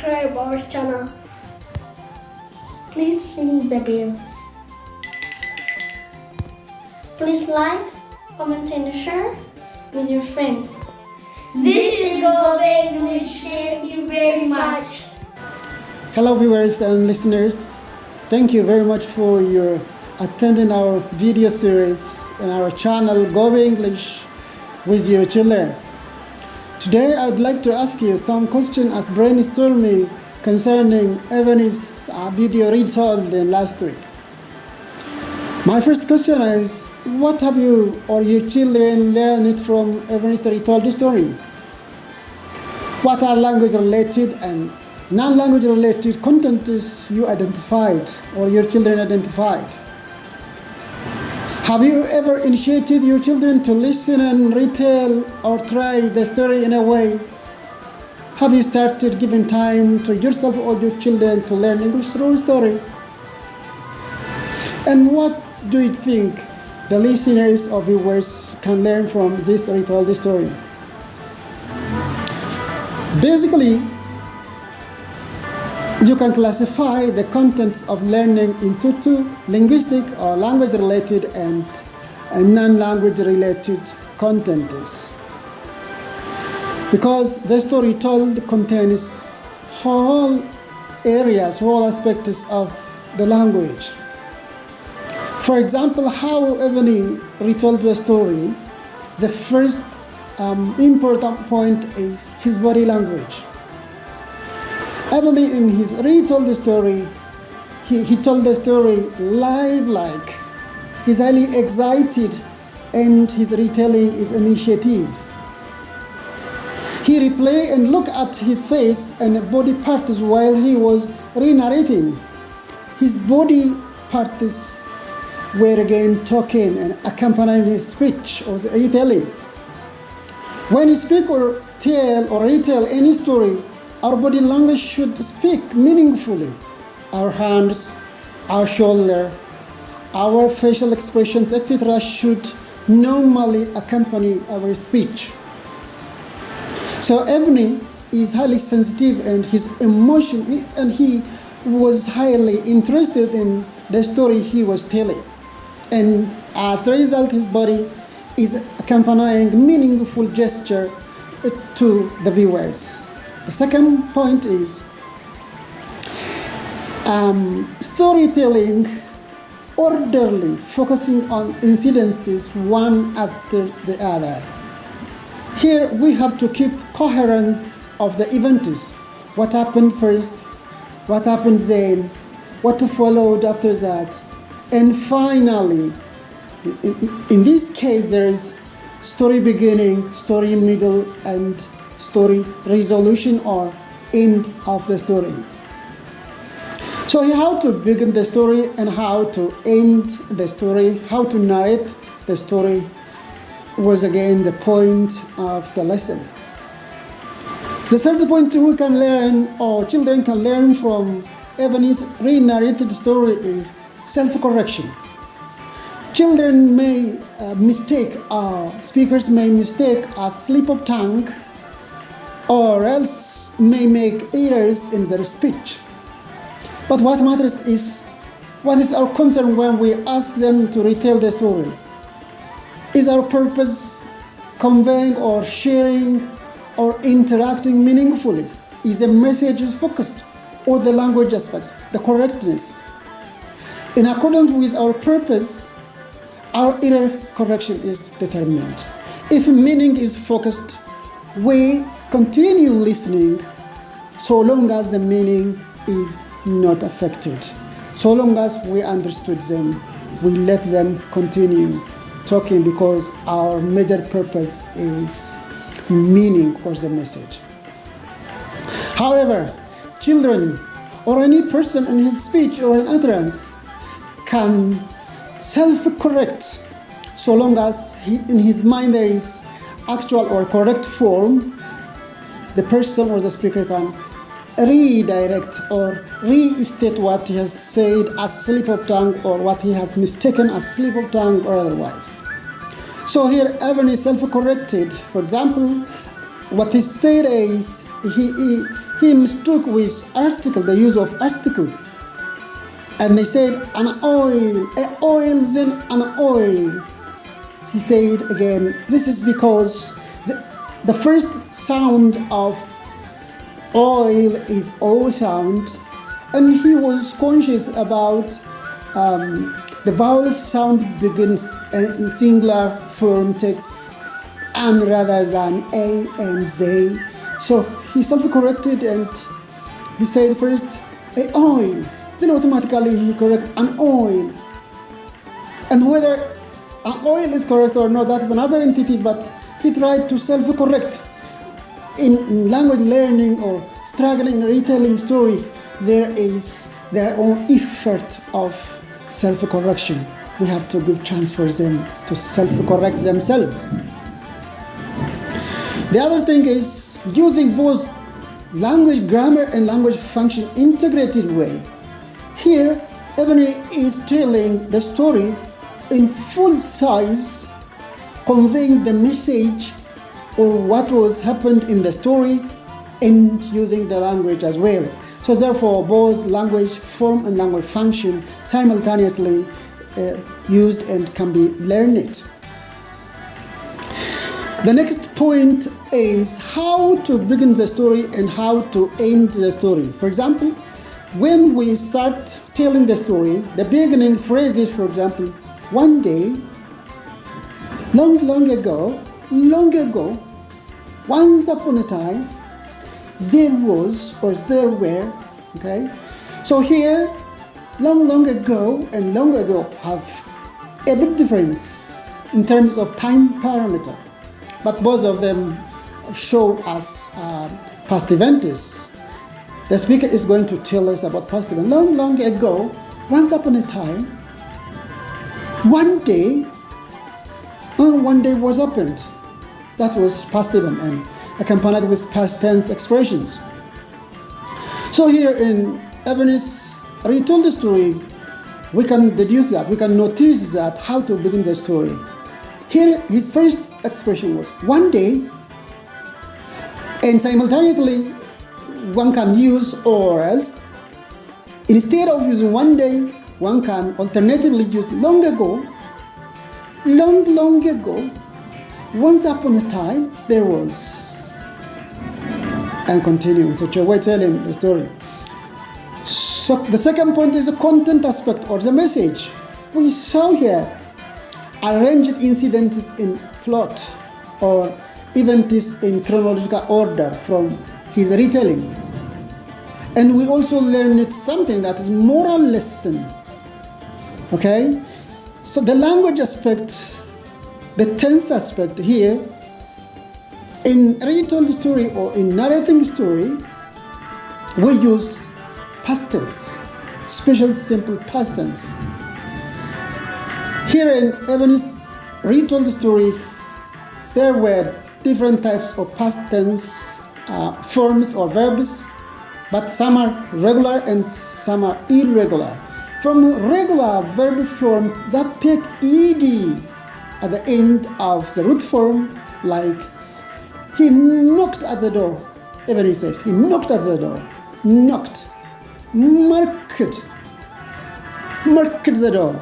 subscribe our channel. Please ring the bell. Please like, comment and share with your friends. This is Go English. Thank you very much. Hello viewers and listeners. Thank you very much for your attending our video series on our channel Go English with your children. Today I would like to ask you some questions as brainstorming concerning Evan's video retold last week. My first question is, what have you or your children learned from Evan's retold story? What are language related and non-language related contents you identified or your children identified? Have you ever initiated your children to listen and retell or try the story in a way? Have you started giving time to yourself or your children to learn English through story? And what do you think the listeners or viewers can learn from this retold story? Basically, you can classify the contents of learning into two: linguistic or language related and non-language related contents. Because the story told contains whole areas, whole aspects of the language. For example, how Evan retold the story, the first important point is his body language. Evan, in his retold story, he told the story live-like. He's highly excited and his retelling is initiative. He replay and look at his face and body parts while he was re-narrating. His body parts were again talking and accompanying his speech or retelling. When you speak or tell or retell any story, our body language should speak meaningfully. Our hands, our shoulder, our facial expressions, etc. should normally accompany our speech. So Ebony is highly sensitive and his emotion, and he was highly interested in the story he was telling. And as a result, his body is accompanying meaningful gesture to the viewers. The second point is storytelling orderly, focusing on incidences one after the other. Here we have to keep coherence of the events. What happened first, what happened then, what followed after that, and finally, in this case there is story beginning, story middle, and story resolution or end of the story. So here how to begin the story and how to end the story, how to narrate the story was again the point of the lesson. The third point we can learn or children can learn from Evan's re-narrated story is self-correction. Children may speakers may mistake a slip of tongue or else may make errors in their speech. But what matters is, what is our concern when we ask them to retell the story? Is our purpose conveying or sharing or interacting meaningfully? Is the message focused or the language aspect, the correctness? In accordance with our purpose, our error correction is determined. If meaning is focused, we continue listening so long as the meaning is not affected. So long as we understood them, we let them continue talking because our major purpose is meaning or the message. However, children or any person in his speech or in utterance can self-correct so long as in his mind there is actual or correct form. The person or the speaker can redirect or restate what he has said as slip of tongue or what he has mistaken as slip of tongue or otherwise. So here Evan is self-corrected. For example, what he said is, he mistook with article, the use of article. And they said, an oil, a oil, then an oil. He said again, this is because the first sound of oil is O sound, and he was conscious about the vowel sound begins in singular form text and rather than A and Z. So he self-corrected and he said first a oil, then automatically he corrected an oil. And whether an oil is correct or not, that is another entity, but he tried to self-correct. In language learning or struggling retelling story, there is their own effort of self-correction. We have to give chance for them to self-correct themselves. The other thing is using both language grammar and language function integrated way. Here, Ebony is telling the story in full size, conveying the message or what was happened in the story and using the language as well. So therefore, both language form and language function simultaneously used and can be learned. The next point is how to begin the story and how to end the story. For example, when we start telling the story, the beginning phrases, for example, one day, long ago, once upon a time, there was or there were, okay? So here, long ago and long ago have a big difference in terms of time parameter, but both of them show us past events. The speaker is going to tell us about past events. Long ago, once upon a time, one day was opened. That was past event and accompanied with past tense expressions. So here in Ebony's retold story, we can deduce that, we can notice that how to begin the story. Here, his first expression was one day, and simultaneously, one can use or else. Instead of using one day, one can alternatively use long ago, long ago, once upon a time, there was, and continue in such a way telling the story. So the second point is the content aspect or the message. We saw here arranged incidents in plot or events in chronological order from his retelling. And we also learned something that is moral lesson. Okay? So the language aspect, the tense aspect here, in retold story or in narrating story, we use past tense, special simple past tense. Here in Ebony's retold story, there were different types of past tense forms or verbs, but some are regular and some are irregular. From regular verb form that take ed at the end of the root form, like he knocked at the door. Ebony says he knocked at the door. Knocked. Marked the door.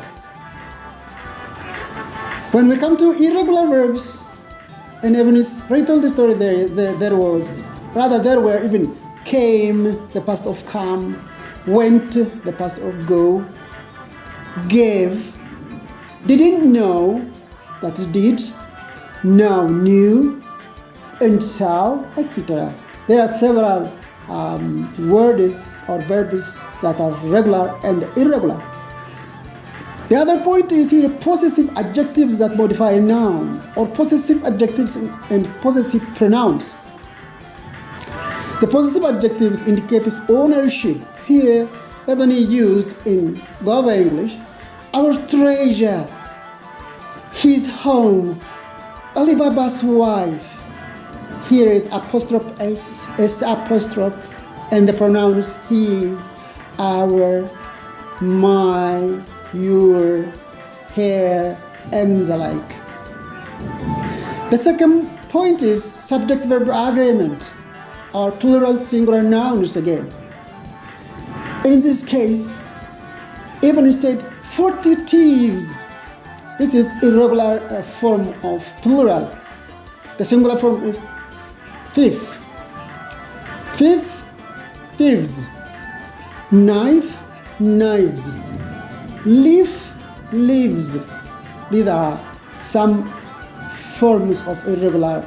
When we come to irregular verbs, in Ebony's retold story, there were even came, the past of come, went, the past of go, gave, didn't know, that is did, now knew, and saw, etc. There are several words or verbs that are regular and irregular. The other point is here possessive adjectives that modify a noun, or possessive adjectives and possessive pronouns. The possessive adjectives indicate its ownership. Here, Ebony used in Guava English, our treasure, his home, Alibaba's wife. Here is apostrophe S apostrophe, and the pronouns his, our, my, your, her, and the like. The second point is subject-verb agreement. are plural singular nouns again. In this case, even you said 40 thieves. This is irregular form of plural. The singular form is thief. Thief, thieves. Knife, knives. Leaf, leaves. These are some forms of irregular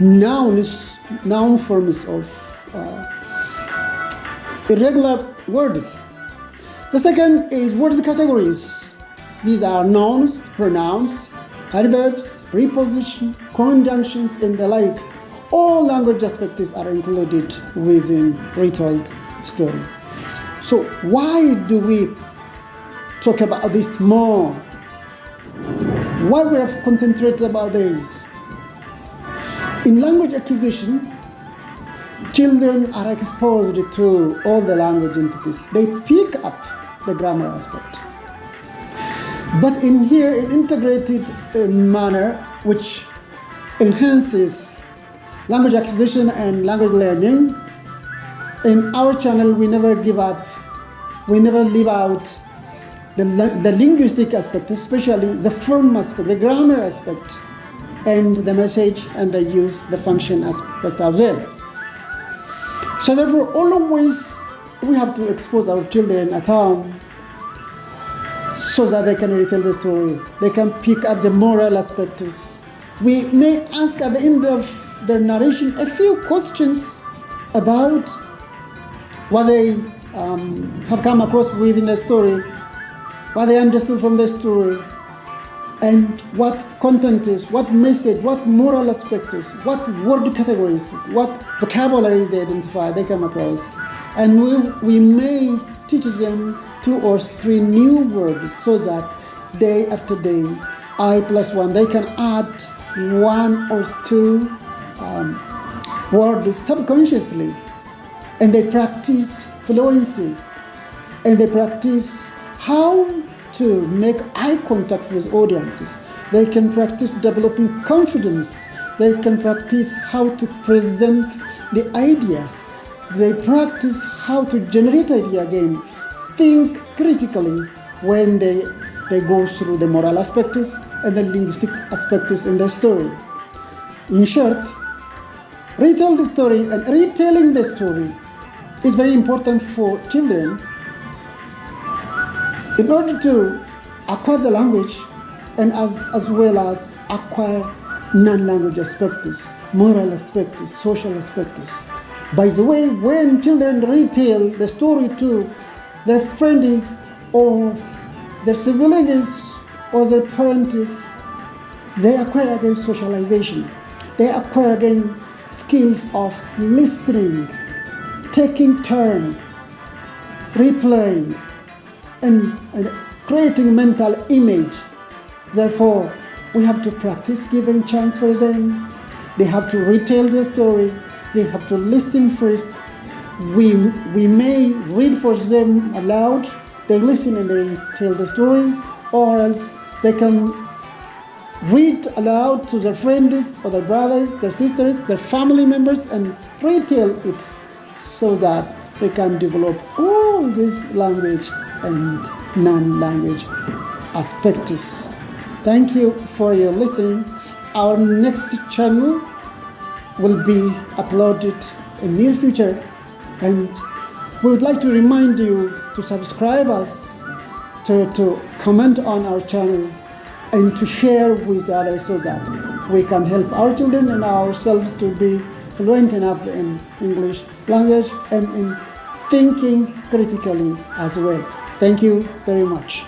noun forms of irregular words. The second is word categories. These are nouns, pronouns, adverbs, preposition, conjunctions, and the like. All language aspects are included within retold story. So why do we talk about this more? Why we have concentrated about this? In language acquisition, children are exposed to all the language entities. They pick up the grammar aspect. But in here, an integrated manner which enhances language acquisition and language learning. In our channel, we never give up. We never leave out the linguistic aspect, especially the form aspect, the grammar aspect, and the message and the use, the function aspect as well. So therefore, always we have to expose our children at home so that they can retell the story. They can pick up the moral aspects. We may ask at the end of their narration a few questions about what they have come across within the story, what they understood from the story, and what content is, what message, what moral aspect is, what word categories, what vocabularies they identify, they come across. And we may teach them 2 or 3 new words so that day after day, I+1, they can add 1 or 2 words subconsciously. And they practice fluency. And they practice how to make eye contact with audiences. They can practice developing confidence. They can practice how to present the ideas. They practice how to generate idea again. Think critically when they go through the moral aspects and the linguistic aspects in the story. In short, retell the story and retelling the story is very important for children in order to acquire the language and as well as acquire non-language aspects, moral aspects, social aspects. By the way, when children retell the story to their friends or their siblings or their parents, they acquire again socialization. They acquire again skills of listening, taking turn, replaying, and creating mental image. Therefore, we have to practice giving chance for them. They have to retell the story. They have to listen first. We may read for them aloud. They listen and they tell the story, or else they can read aloud to their friends or their brothers, their sisters, their family members, and retell it so that they can develop all this language and non-language aspects. Thank you for your listening. Our next channel will be uploaded in near future, and we would like to remind you to subscribe us, to comment on our channel, and to share with others so that we can help our children and ourselves to be fluent enough in English language and in thinking critically as well. Thank you very much.